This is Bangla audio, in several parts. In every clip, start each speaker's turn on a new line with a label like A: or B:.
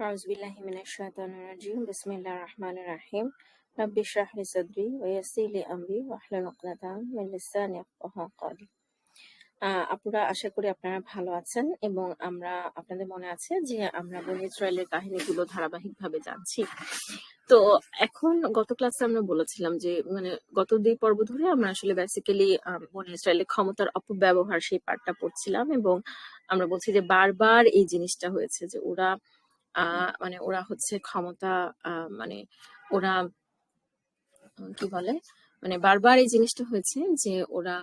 A: أعوذ بالله من الشيطان الرجيم بسم الله الرحمن الرحيم رب اشرح لي صدري ويسر لي أمري واحلل عقدة من লিসানি ইয়াফকাহু কওলি। আপুরা, আশা করি আপনারা ভালো আছেন এবং আপনাদের মনে আছে যে আমরা বনী ইসরায়েলের কাহিনীগুলো ধারাবাহিকভাবে জানছি। তো এখন গত ক্লাসে আমরা বলেছিলাম যে গত 2 পর্ব ধরে আমরা আসলে বেসিক্যালি বনী ইসরায়েলের ক্ষমতার অপব্যবহার সেই পার্টটা পড়ছিলাম এবং আমরা বলছি যে বারবার এই জিনিসটা হয়েছে যে ওরা হচ্ছে ক্ষমতা মানে ওরা কি বলে বারবার এই জিনিসটা হয়েছে যে ওরা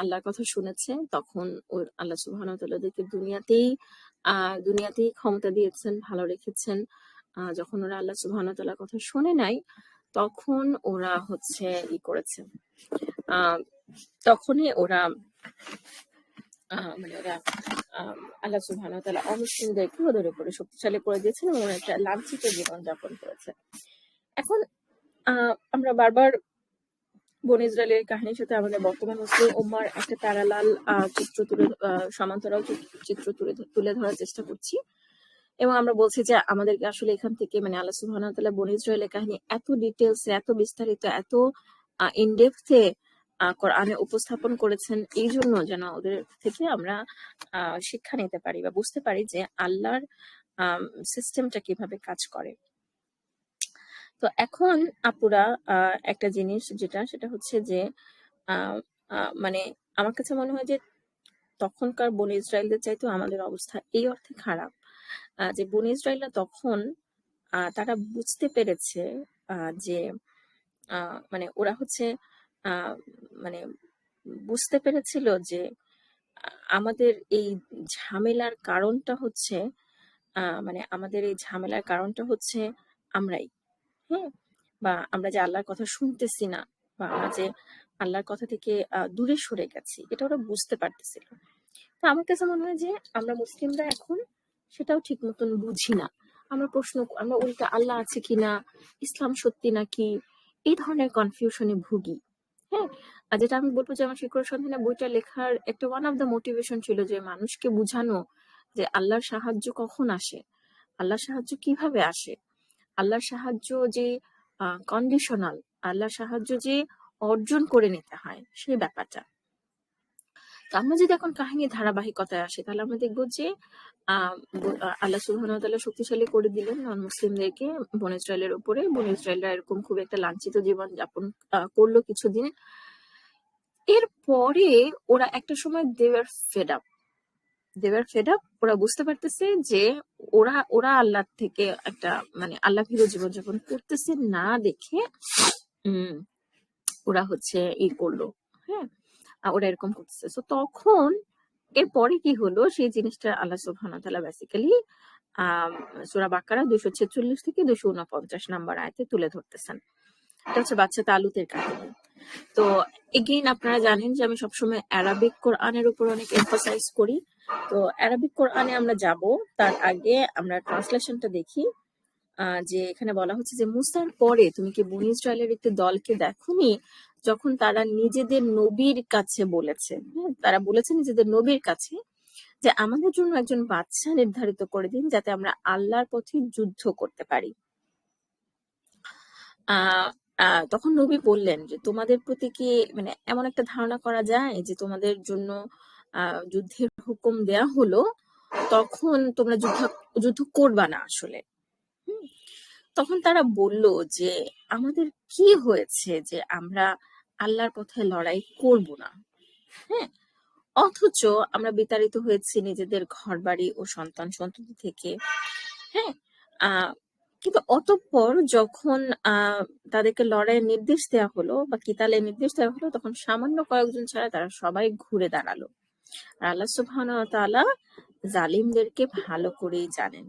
A: আল্লাহর কথা শুনেছে, তখন আল্লাহ সুবহানাহু ওয়া তাআলা ওদেরকে দুনিয়াতেই ক্ষমতা দিয়েছেন, ভালো রেখেছেন। যখন ওরা আল্লাহ সুবহানাহু ওয়া তাআলার কথা শুনে নাই, তখন ওরা হচ্ছে করেছে, তখনই ওরা ওরা আল্লাহ সুবহানাহু ওয়া তাআলা অমুসলিমদেরকে ওদের উপরে শক্তিশালী করে দিয়েছেন এবং একটা লাঞ্ছিত জীবনযাপন করেছে। এখন আমরা বারবার বনী ইসরায়েলের কাহিনীর সাথে আমাদের বর্তমান মুসলিম উম্মার একটা প্যারালাল সমান্তরাল চিত্র তুলে ধরার চেষ্টা করছি এবং আমরা বলছি যে আমাদেরকে আসলে এখান থেকে আল্লাহ সুবহানাহু ওয়া তাআলা বনী ইসরায়েলের কাহিনী এত ডিটেলসে, এত বিস্তারিত, এত ইনডেপথে কোরআনে উপস্থাপন করেছেন এই জন্য যেন ওদের থেকে আমরা শিক্ষা নিতে পারি বা বুঝতে পারি যে আল্লাহর সিস্টেমটা কিভাবে কাজ করে। তো এখন আপুরা, একটা জিনিস সেটা হচ্ছে যে আমার কাছে মনে হয় যে তখনকার বনী ইসরায়েলদের চাইতেও আমাদের অবস্থা এই অর্থে খারাপ যে বনী ইসরায়েলরা তখন তারা বুঝতে পেরেছে যে ওরা হচ্ছে বুঝতে পেরেছিল যে আমাদের এই ঝামেলার কারণটা হচ্ছে আমরাই, হ্যাঁ, বা আমরা যে আল্লাহর কথা শুনতেছি না, বা আমরা যে আল্লাহর কথা থেকে দূরে সরে গেছি, এটা ওরা বুঝতে পারতেছিল। তো আমার কাছে মনে হয় যে আমরা মুসলিমরা এখন সেটাও ঠিক মতন বুঝি না। আমরা উল্টা আল্লাহ আছে কিনা, ইসলাম সত্যি নাকি, এই ধরনের কনফিউশনে ভুগি। হ্যাঁ, আর যেটা আমি বলবো যে আমার শিকড় সন্ধানে বইটা লেখার একটা ওয়ান অফ দ্য মোটিভেশন ছিল যে মানুষকে বুঝানো যে আল্লাহর সাহায্য কখন আসে, আল্লাহর সাহায্য কিভাবে আসে, আল্লাহর সাহায্য যে কন্ডিশনাল, আল্লাহর সাহায্য যে অর্জন করে নিতে হয় সেই ব্যাপারটা। তো আমরা যদি এখন কাহিনী ধারাবাহিকতায় আসি, তাহলে আমরা দেখবো যে আল্লাহ সুবহানাহু ওয়া তাআলা শক্তিশালী করে দিলেন নন মুসলিমদেরকে বনী ইসরায়েলের উপরে। বনী ইসরায়েলরা এরকম খুব একটা লাঞ্ছিত জীবন যাপন করলো কিছুদিন। এরপরে ওরা একটা সময় দেওয়ার ফেড আপ, ওরা বুঝতে পারতেছে যে ওরা আল্লাহ থেকে একটা আল্লাহ ভীরু জীবনযাপন করতেছে না দেখে ওরা হচ্ছে করলো, হ্যাঁ, ওরা এরকম করতেছে। তো তখন এরপরে কি হলো সেই জিনিসটা আল্লাহ সুবহানাহু ওয়া তাআলা বেসিক্যালি সূরা বাকারা 246 থেকে 249 নম্বর আয়াতে তুলে ধরতেছেন। এটা হচ্ছে বাচ্চা তালুতের কাহিনী। তো এগেইন আপনারা জানেন যে আমি সবসময় অ্যারাবিক কোরআনের উপর অনেক এমফাসাইজ করি। তো অ্যারাবিক কোরআনে আমরা যাব, তার আগে আমরা ট্রান্সলেশনটা দেখি। যে এখানে বলা হচ্ছে যে মুসার পরে তুমি কি বনী ইসরায়েলের একটি দলকে দেখোনি যখন তারা নিজেদের নবীর কাছে বলেছে, তারা বলেছে নিজেদের নবীর কাছে যে আমাদের জন্য একজন বাদশা নির্ধারিত করে দিন যাতে আমরা আল্লাহর পথে যুদ্ধ করতে পারি। তখন নবী বললেন যে তোমাদের প্রতি কি এমন একটা ধারণা করা যায় যে তোমাদের জন্য যুদ্ধের হুকুম দেয়া হলো, তখন তোমরা যুদ্ধ করবা না আসলে। তখন তারা বলল যে আমাদের কি হয়েছে যে আমরা আল্লাহর পথে লড়াই করব না, হ্যাঁ, অথচ আমরা বিতাড়িত হয়েছি নিজেদের ঘরবাড়ি ও সন্তান সন্ততি থেকে, হ্যাঁ। কিন্তু অতঃপর যখন তাদেরকে লড়াইয়ের নির্দেশ দেওয়া হলো বা কিতালের নির্দেশ দেওয়া হলো, তখন সামান্য কয়েকজন ছাড়া তারা সবাই ঘুরে দাঁড়ালো। আর আল্লাহ সুবহানাহু ওয়া তাআলা জালিমদেরকে ভালো করেই জানেন।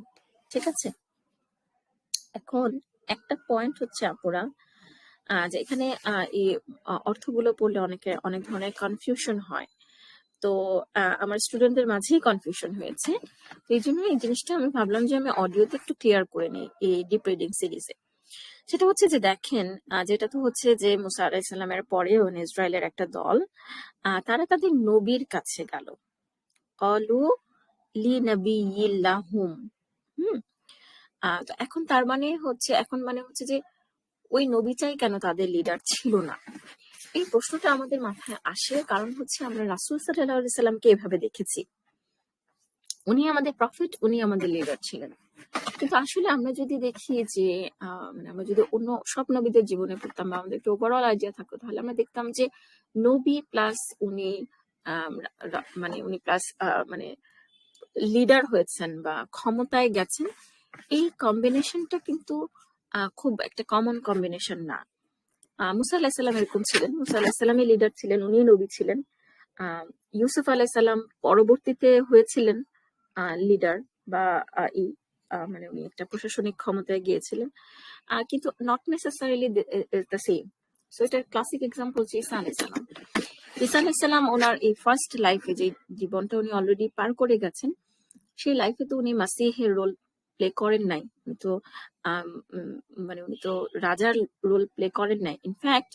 A: ঠিক আছে, এখন একটা পয়েন্ট হচ্ছে আপুরা, যে এখানে এই অর্থগুলো পড়লে অনেক ধরনের কনফিউশন হয়। তো আমার স্টুডেন্টদের মাঝেই কনফিউশন হয়েছে, তো এই জন্য এই জিনিসটা আমি ভাবলাম যে আমি অডিওতে একটু ক্লিয়ার করে নিই এই ডিপ রিডিং সিরিজে। সেটা হচ্ছে যে দেখেন, যেটা তো হচ্ছে যে মুসা আলাইহিস সালামের পরে ইসরায়েলের একটা দল তারা তাদের নবীর কাছে গেল, অলু লি নবিয়্যিল্লাহুম, তো এখন তার মানে হচ্ছে, যে ওই নবী চাই কেন তাদের লিডার ছিল না? এই প্রশ্নটা আমাদের মাথায় আসে, কারণ হচ্ছে আমরা রাসূল সাল্লাল্লাহু আলাইহি সাল্লামকে এভাবে দেখেছি। উনি আমাদের প্রফেট, উনি আমাদের লিডার ছিলেন। কিন্তু আসলে আমরা যদি দেখি যে আমরা যদি অন্য সব নবীদের জীবনে পড়তাম বা আমাদের একটু ওভারঅল আইডিয়া থাকতো, তাহলে আমরা দেখতাম যে নবী প্লাস উনি উনি প্লাস মানে লিডার হয়েছেন বা ক্ষমতায় গেছেন, এই কম্বিনেশনটা কিন্তু খুব একটা কমন কম্বিনেশন না। মুসা আলাহিসাল্লাম এরকম ছিলেন, মুসা আলাহিসাল্লামই লিডার ছিলেন, উনি নবী ছিলেন। ইউসুফ আলাহিসাল্লাম পরবর্তীতে হয়েছিলেন লিডার বা উনি একটা প্রশাসনিক ক্ষমতায় গিয়েছিলেন, কিন্তু not necessarily the same. So এটা ক্লাসিক এক্সাম্পল হচ্ছে ঈসা আলাইহিসসালাম। ঈসা আলাইহিসসালাম ওনার এই ফার্স্ট লাইফে যে জীবনটা উনি অলরেডি পার করে গেছেন, সেই লাইফে তো উনি মাসিহের রোল প্লে করেন নাই। উনি তো রাজার রোল প্লে করেন নাই। ইনফ্যাক্ট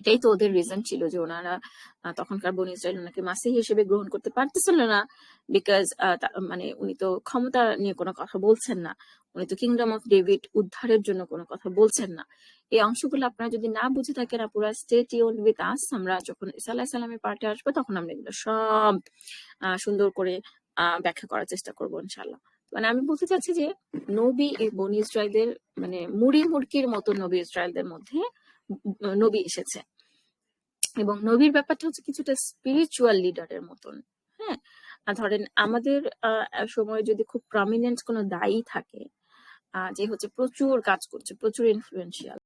A: এটাই তো ওদের রিজন ছিল যে ওনারা তখনকার বনী ইসরায়েল ওনাকে মাসিহ হিসেবে গ্রহণ করতে পারতেছিল না, বিকজ উনি তো ক্ষমতা নিয়ে কোনো কথা বলছেন না, উনি তো কিংডম অফ ডেভিড উদ্ধারের জন্য কোনো কথা বলছেন না। এই অংশগুলো আপনারা যদি না বুঝে থাকেন, পুরো স্টে টিউনড উইথ আস। আমরা যখন ঈসা আলাইহিস সালামের পার্টে আসবো, তখন আমরা এগুলো সব সুন্দর করে ব্যাখ্যা করার চেষ্টা করবো ইনশাআল্লাহ। আমি বলতে চাচ্ছি যে নবী এই বনী ইসরায়েলদের মুড়ি মুড়কির মতো নবী ইসরায়েলদের মধ্যে নবী এসেছে, এবং নবীর ব্যাপারটা হচ্ছে কিছুটা স্পিরিচুয়াল লিডারের মতন। হ্যাঁ, ধরেন আমাদের সময় যদি খুব প্রমিনেন্ট কোনো দায়ী থাকে, যে হচ্ছে প্রচুর কাজ করছে, প্রচুর ইনফ্লুয়েন্সিয়াল,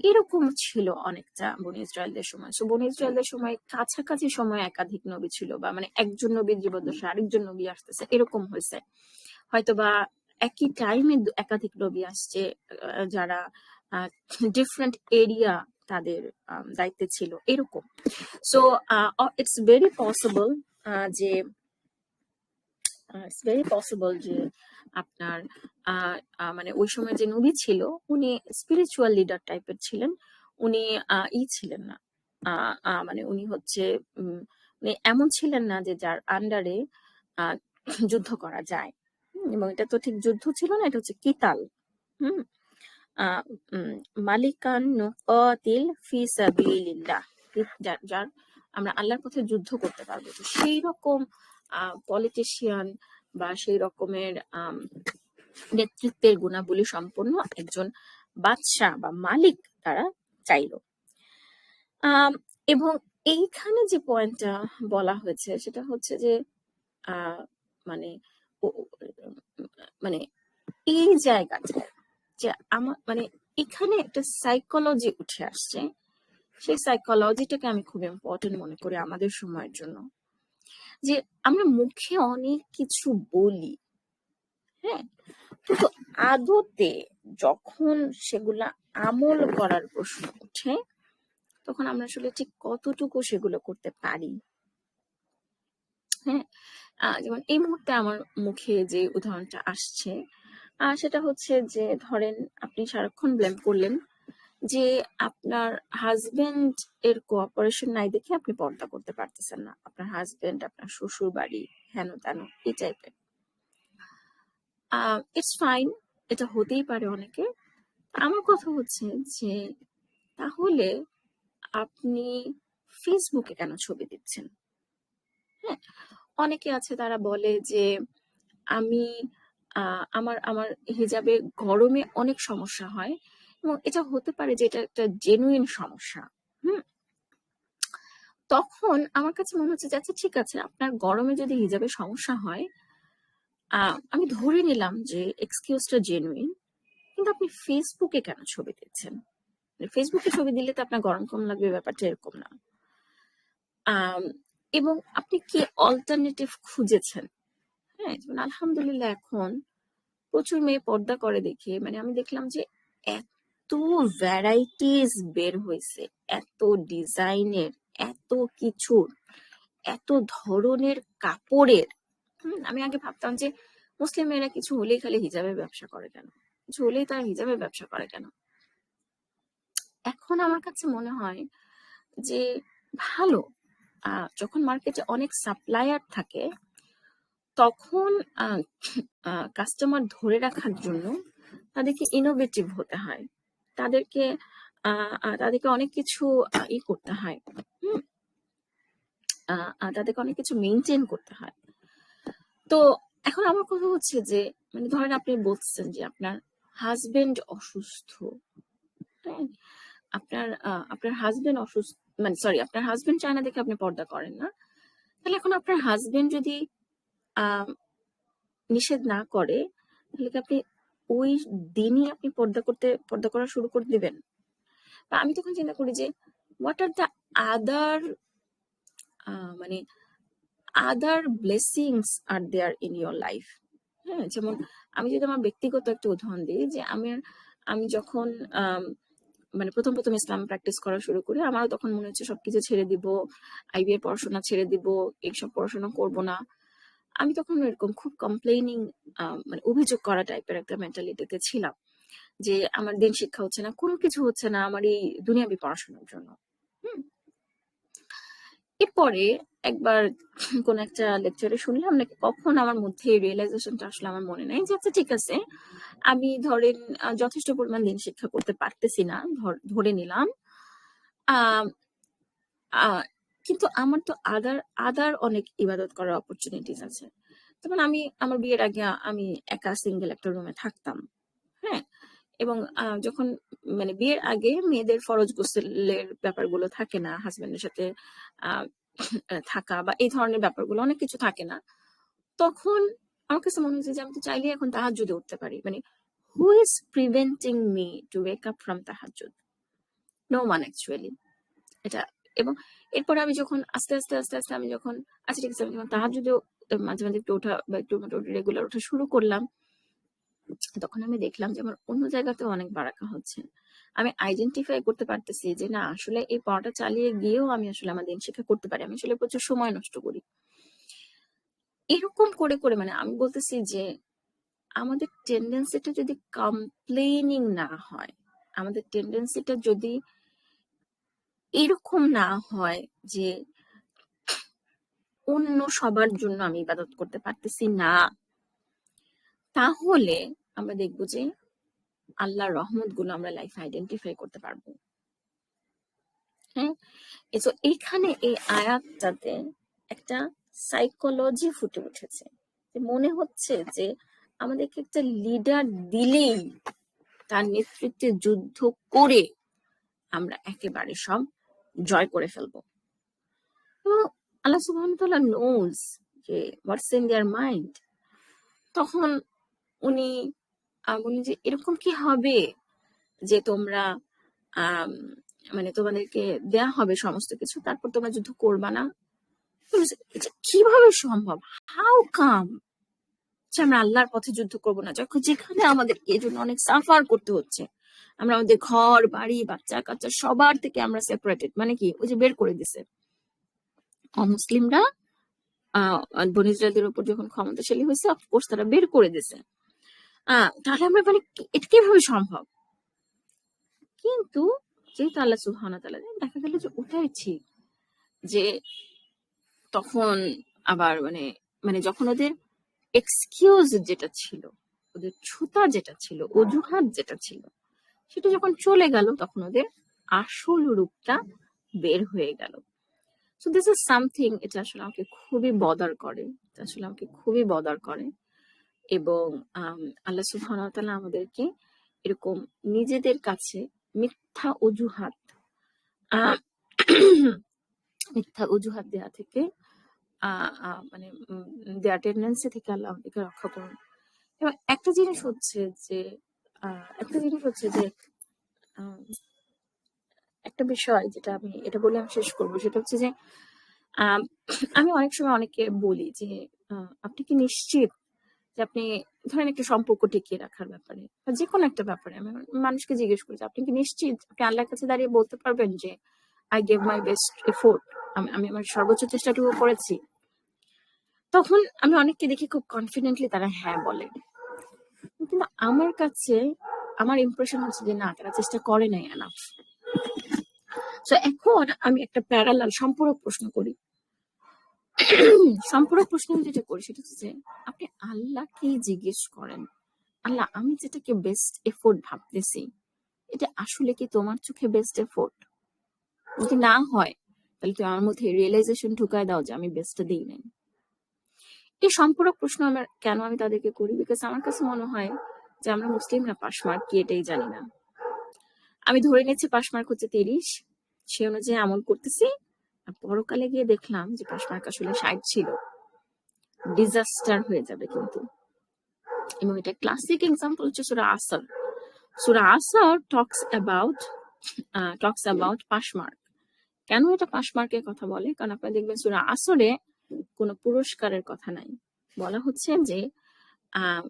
A: এরকম ছিল অনেকটা বনী ইসরায়েলদের সময়। সো বনী ইসরায়েলদের সময় কাছাকাছি সময় একাধিক নবী ছিল, বা একজন নবীর জীবদ্দশা আরেকজন নবী আসতেছে, এরকম হয়েছে। হয়তোবা একই টাইমে একাধিক নবী আসছে, যারা ডিফারেন্ট এরিয়া তাদের দায়িত্বে ছিল, এরকম। সো ইটস ভেরি পসিবল যে আপনার ওই সময় যে নবী ছিল উনি স্পিরিচুয়াল লিডার টাইপের ছিলেন, উনি ছিলেন না, উনি হচ্ছে উনি এমন ছিলেন না যে যার আন্ডারে যুদ্ধ করা যায়। এবং এটা তো ঠিক যুদ্ধ ছিল না, এটা হচ্ছে কিতাল। হুম মালিকান নুকাতিল ফি সাবিলিল্লাহ, যার আমরা আল্লাহর পথে যুদ্ধ করতে পারবো। তো সেই রকম পলিটিশিয়ান বা সেই রকমের নেতৃত্বের গুণাবলী সম্পন্ন একজন বাদশাহ বা মালিক তারা চাইল। এবং এইখানে যে পয়েন্টটা বলা হয়েছে সেটা হচ্ছে যে মানে এই জায়গাটায় যে আমার এখানে একটা সাইকোলজি উঠে আসছে, সেই সাইকোলজিটাকে আমি খুব ইম্পর্টেন্ট মনে করি আমাদের সময়ের জন্য। যে আমরা মুখে অনেক কিছু বলি, হ্যাঁ, কিন্তু আদতে যখন সেগুলা আমল করার প্রশ্ন উঠে, তখন আমরা আসলে ঠিক কতটুকু সেগুলো করতে পারি। হ্যাঁ, যেমন এই মুহূর্তে আমার মুখে যে উদাহরণটা আসছে, সেটা হচ্ছে যে ধরেন আপনি সারাক্ষণ ব্লেম করলেন যে আপনার হাজবেন্ড এর কোঅপারেশন নাই দেখে আপনি পর্দা করতে পারতেছেন না, আপনার হাজবেন্ড, আপনার শ্বশুর বাড়ি, হেন তেন, এই টাইপের। ইটস ফাইন, এটা হতেই পারে অনেকে। আমার কথা হচ্ছে যে তাহলে আপনি ফেসবুকে কেন ছবি দিচ্ছেন? হ্যাঁ, অনেকে আছে তারা বলে যে আমি আমার আমার হিজাবে গরমে অনেক সমস্যা হয়, এবং এটা হতে পারে যে এটা একটা জেনুইন সমস্যা। তখন আমার কাছে মনে হচ্ছে যে আচ্ছা ঠিক আছে, আপনার গরমে যদি হিজাবে সমস্যা হয়, আমি ধরে নিলাম যে এক্সকিউজটা জেনুইন, কিন্তু আপনি ফেসবুকে কেন ছবি দিচ্ছেন? ফেসবুকে ছবি দিলে তো আপনার গরম কম লাগবে, ব্যাপারটা এরকম না। এবং আপনি কি অল্টারনেটিভ খুঁজেছেন? হ্যাঁ, যেমন আলহামদুলিল্লাহ এখন প্রচুর মেয়ে পর্দা করে দেখে আমি দেখলাম যে এত ভ্যারাইটিস বের হয়েছে, এত ডিজাইনের, এত কিছুর, এত ধরনের কাপড়ের। আমি আগে ভাবতাম যে মুসলিম মেয়েরা কিছু হলেই খালি হিজাবের ব্যবসা করে কেন, কিছু হলেই তারা হিজাবের ব্যবসা করে কেন। এখন আমার কাছে মনে হয় যে ভালো, যখন মার্কেটে অনেক সাপ্লায়ার থাকে তখন কাস্টমার ধরে রাখার জন্য তাদেরকে ইনোভেটিভ হতে হয়, তাদেরকে তাদেরকে অনেক কিছু করতে হয়, তাদেরকে অনেক কিছু মেনটেন করতে হয়। তো এখন আমার কথা হচ্ছে যে মানে ধরেন আপনি বলছেন যে আপনার হাজবেন্ড অসুস্থ, হ্যাঁ, আপনার হাজবেন্ড অসুস্থ, মানে সরি, আপনার হাজবেন্ড চায় না দেখে আপনি পর্দা করেন না। তাহলে এখন আপনার হাজবেন্ড যদি নিষেধ না করে, তাহলে কি আপনি ওই দিনই আপনি পর্দা করা শুরু করে দিবেন? বা আমি তখন চিন্তা করি যে হোয়াট আর দ্য আদার মানে other blessings are there in your life. হ্যাঁ, যেমন আমি যদি আমার ব্যক্তিগত একটা উদাহরণ দিই, যে আমি যখন মানে প্রথম ইসলাম প্র্যাকটিস করা শুরু করি, আমারও তখন মনে হচ্ছে সবকিছু ছেড়ে দিব, আইবিএ পড়াশোনা ছেড়ে দিব, এইসব পড়াশোনা করব না। আমি তখন এরকম খুব কমপ্লেইনিং, মানে অভিযোগ করা টাইপের একটা মেন্টালিটিতে ছিলাম, যে আমার দিন শিক্ষা হচ্ছে না, কোনো কিছু হচ্ছে না আমার এই দুনিয়াবি পড়াশোনার জন্য। এরপরে একবার কোন একটা লেকচারে শুনলাম নাকি, কখন আমার মধ্যে রিয়েলাইজেশনটা আসলে আমার মনে নাই, যে আচ্ছা ঠিক আছে, আমি ধরেন যথেষ্ট পরিমাণ দিন শিক্ষা করতে পারতেছি না, ধরে নিলাম, কিন্তু আমার তো আদার অনেক ইবাদত করার অপরচুনিটিস আছে। যেমন আমি আমার বিয়ের আগে আমি একা সিঙ্গেল একটা রুমে থাকতাম, হ্যাঁ, এবং যখন মানে বিয়ের আগে মেয়েদের ফরজ গোসলের ব্যাপারগুলো থাকে না, হাজবেন্ডের সাথে থাকা বা এই ধরনের ব্যাপারগুলো অনেক কিছু থাকে না, তখন আমার কাছে মনে হচ্ছে যে আমি তো চাইলে এখন তাহাজ্জুদে উঠতে পারি, মানে who is preventing me to wake up from তাহাজ্জুদ? No one actually. এটা, এবং এরপরে আমি যখন আস্তে আস্তে আস্তে আস্তে আমি যখন আচ্ছা ঠিক আছে, আমি যখন তাহাজ্জুদেও মাঝে মাঝে একটু ওঠা বা একটু মোটামুটি রেগুলার ওঠা শুরু করলাম, তখন আমি দেখলাম যে আমার অন্য জায়গাতেও অনেক বারাকা হচ্ছে। আমি আইডেন্টিফাই করতে পারতেছি যে না, আসলে এই পড়াটা চালিয়ে গিয়েও আমি আসলে আমার দিন শিক্ষা করতে পারি, আমি আসলে প্রচুর সময় নষ্ট করি। এরকম করে করে মানে আমি বলতেছি যে আমাদের টেন্ডেন্সিটা যদি কমপ্লেনিং না হয়, আমাদের টেন্ডেন্সিটা যদি এরকম না হয় যে অন্য সবার জন্য আমি ইবাদত করতে পারতেছি না, তাহলে আমরা দেখবো যে আল্লাহর রহমত গুলো আমরা লাইফ আইডেন্টিফাই করতে পারবো। হ্যাঁ, তো এখানে এই আয়াতটাতে একটা সাইকোলজি ফুটে উঠেছে, মনে হচ্ছে যে আমাদেরকে একটা লিডার দিলেই তার নেতৃত্বে যুদ্ধ করে আমরা একেবারে সব জয় করে ফেলবো। তো আল্লাহ সুবহানাহু ওয়া তাআলা নোজ যে হোয়াটস ইন দেয়ার মাইন্ড। তখন উনি বললেন যে এরকম কি হবে যে তোমরা মানে তোমাদেরকে দেয়া হবে সমস্ত কিছু, তারপর তোমরা যুদ্ধ করবা না? এটা কিভাবে সম্ভব? হাউ কাম যে আমরা আল্লাহর পথে যুদ্ধ করবো না, যখন যেখানে আমাদেরকে এই জন্য অনেক সাফার করতে হচ্ছে, আমরা আমাদের ঘর বাড়ি বাচ্চা কাচ্চা সবার থেকে আমরা সেপারেটেড, মানে কি ওই যে বের করে দিছে অমুসলিমরা, বনী ইসরায়েলদের উপর যখন ক্ষমতাশালী হয়েছে, অফকোর্স তারা বের করে দিছে। তাহলে আমরা মানে এটা কিভাবে সম্ভব? কিন্তু যেহেতু আল্লাহ সুবহানাহু ওয়া তাআলা, দেখা গেল যে ওটাই ঠিক, যে তখন আবার মানে মানে যখন ওদের এক্সকিউজ যেটা ছিল, ওদের ছুতা যেটা ছিল, অজুহাত যেটা ছিল, সেটা যখন চলে গেল, তখন ওদের আসল রূপটা বের হয়ে গেল। সো দিস ইজ সামথিং, এটা আসলে আমাকে খুবই বদার করে, এটা আসলে আমাকে খুবই বদার করে। এবং আল্লাহ সুবহানাহু ওয়া তাআলা আমাদেরকে এরকম নিজেদের কাছে মিথ্যা অজুহাত মিথ্যা অজুহাত দেওয়া থেকে মানে দেওয়ার টেন্ডেন্সি থেকে আল্লাহ আমাদেরকে রক্ষা করুন। এবং একটা জিনিস হচ্ছে যে একটা বিষয় যেটা আমি এটা বলে আমি শেষ করবো, সেটা হচ্ছে যে আমি অনেক সময় অনেককে বলি যে আপনি কি নিশ্চিত যে আপনি ধরেন একটা সম্পর্ক টিকিয়ে রাখার ব্যাপারে বা যে কোনো একটা ব্যাপারে আমি মানুষকে জিজ্ঞেস করি যে আপনি কি নিশ্চিত, আপনি আল্লাহর কাছে দাঁড়িয়ে বলতে পারবেন যে I gave my best effort, আমি আমার সর্বোচ্চ চেষ্টাটুকু করেছি? তখন আমি অনেককে দেখি খুব কনফিডেন্টলি তারা হ্যাঁ বলে, কিন্তু আমার কাছে আমার ইমপ্রেশন হচ্ছে যে না, তারা চেষ্টা করে নাই এনাফ। তো এখন আমি একটা প্যারালাল সম্পূরক প্রশ্ন করি, সম্পূরক প্রশ্ন আমি যেটা করি সেটা হচ্ছে যে আপনি আল্লাহকে জিজ্ঞেস করেন, আল্লাহ আমি যেটাকে বেস্ট এফোর্ট ভাবতেছি এটা আসলে কি তোমার চোখে বেস্ট এফোর্ট? যদি না হয় তাহলে তুমি আমার মধ্যে রিয়েলাইজেশন ঢুকায় দাও যে আমি বেস্টটা দিই নাই। এই সম্পূরক প্রশ্ন আমার কেন আমি তাদেরকে করি, বিকজ আমার কাছে মনে হয় যে আমরা মুসলিমরা পাশ মার্ক কি এটাই জানি না। আমি ধরে নিচ্ছি পাশ মার্ক হচ্ছে 30, সে অনুযায়ী আমল করতেছি, আর পরকালে গিয়ে দেখলাম যে পাশ মার্ক আসলে 60 ছিল, ডিজাস্টার হয়ে যাবে কিন্তু। এবং এটা ক্লাসিক এক্সাম্পল হচ্ছে সূরা আসর। সূরা আসর টক্স অ্যাবাউট পাশ মার্ক। কেন এটা পাশ মার্কের কথা বলে? কারণ আপনারা দেখবেন সূরা আসরে কোনো পুরস্কারের কথা নাই, বলা হচ্ছে যে আহ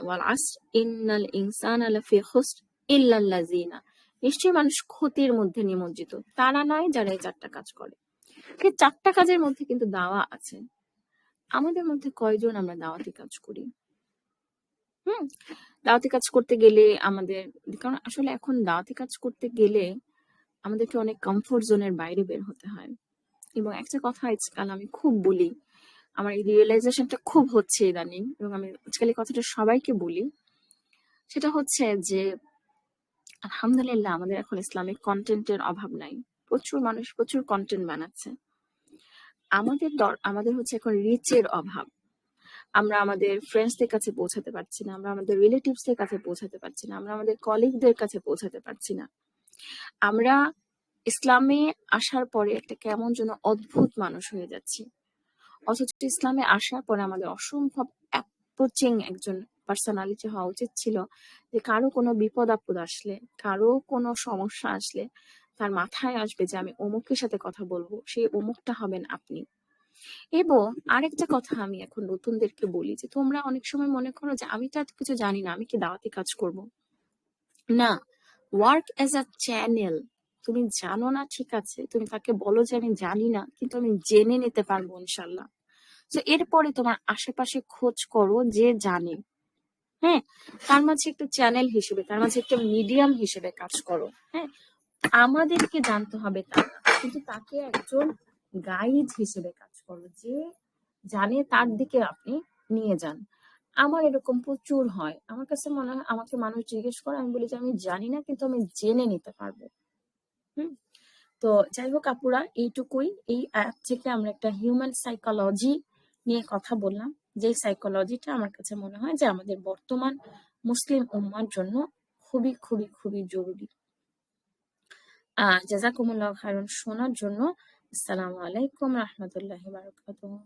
A: ওয়াল আসর ইন্নাল ইনসানা লাফি খুসর ইল্লাল্লাযিনা, নিশ্চয়ই মানুষ ক্ষতির মধ্যে নিমজ্জিত, তারা নয় যারা এই 4টা কাজ করে। এই 4টা কাজের মধ্যে কিন্তু দাওয়া আছে। আমাদের মধ্যে কয়জন আমরা দাওয়াতি কাজ করি? হুম, দাওয়াতি কাজ করতে গেলে আমাদের, কারণ আসলে এখন দাওয়াতি কাজ করতে গেলে আমাদেরকে অনেক কমফোর্ট জোনের বাইরে বের হতে হয়। এবং একটা কথা আজকাল আমি খুব বলি, আমার এই রিয়েলাইজেশনটা খুব হচ্ছে ইদানিং, এবং আমি আজকাল এই কথাটা সবাইকে বলি, সেটা হচ্ছে যে আলহামদুলিল্লাহ আমাদের এখন ইসলামিক কন্টেন্টের অভাব নাই। প্রচুর মানুষ প্রচুর কন্টেন্ট বানাচ্ছে। আমাদের হচ্ছে এখন রিচের অভাব। আমরা আমাদের ফ্রেন্ডসদের কাছে পৌঁছাতে পারছি না, আমরা আমাদের রিলেটিভসদের কাছে পৌঁছাতে পারছি না, আমরা আমাদের কলিগদের কাছে পৌঁছাতে পারছি না। আমরা ইসলামে আসার পরে একটা কেমন যেন অদ্ভুত মানুষ হয়ে যাচ্ছি, অথচ ইসলামে আসার পরে আমাদের অসম্ভব অ্যাপ্রোচিং একজন পার্সোনালিটি হওয়া উচিত ছিল, যে কারো কোনো বিপদ আপদ আসলে, কারো কোনো সমস্যা আসলে তার মাথায় আসবে যে আমি অমুকের সাথে কথা বলবো, সেই অমুকটা হবেন আপনি। এবং আরেকটা কথা আমি এখন নতুনদেরকে বলি, যে তোমরা অনেক সময় মনে করো যে আমি তো এত কিছু জানি না, আমি কি দাওয়াতি কাজ করব? না, ওয়ার্ক অ্যাজ আ চ্যানেল। তুমি জানো না, ঠিক আছে, তুমি তাকে বলো যে আমি জানি না, কিন্তু আমি জেনে নিতে পারবো ইনশাল্লাহ। তো এরপরে তোমার আশেপাশে খোঁজ করো যে জানে, হ্যাঁ, তার মাঝে একটা চ্যানেল হিসেবে, তার মাঝে একটা মিডিয়াম হিসেবে কাজ করো। হ্যাঁ, আমাদেরকে জানতে হবে তা না, কিন্তু তাকে একজন গাইড হিসেবে কাজ করো, যে জানে তার দিকে আপনি নিয়ে যান। আমার এরকম প্রচুর হয়, আমার কাছে মনে হয় আমাকে মানুষ জিজ্ঞেস করে, আমি বলি যে আমি জানি না, কিন্তু আমি জেনে নিতে পারবো। হুম, তো যাই হোক আপুরা, এইটুকুই। এই অ্যাপ থেকে আমরা একটা হিউম্যান সাইকোলজি নিয়ে কথা বললাম, যে সাইকোলজিটা আমার কাছে মনে হয় যে আমাদের বর্তমান মুসলিম উম্মার জন্য খুবই খুবই খুবই জরুরি। জাযাকুমুল্লাহ খায়রান শোনার জন্য। আসসালামু আলাইকুম রাহমাতুল্লাহি ওয়া বারাকাতুহু।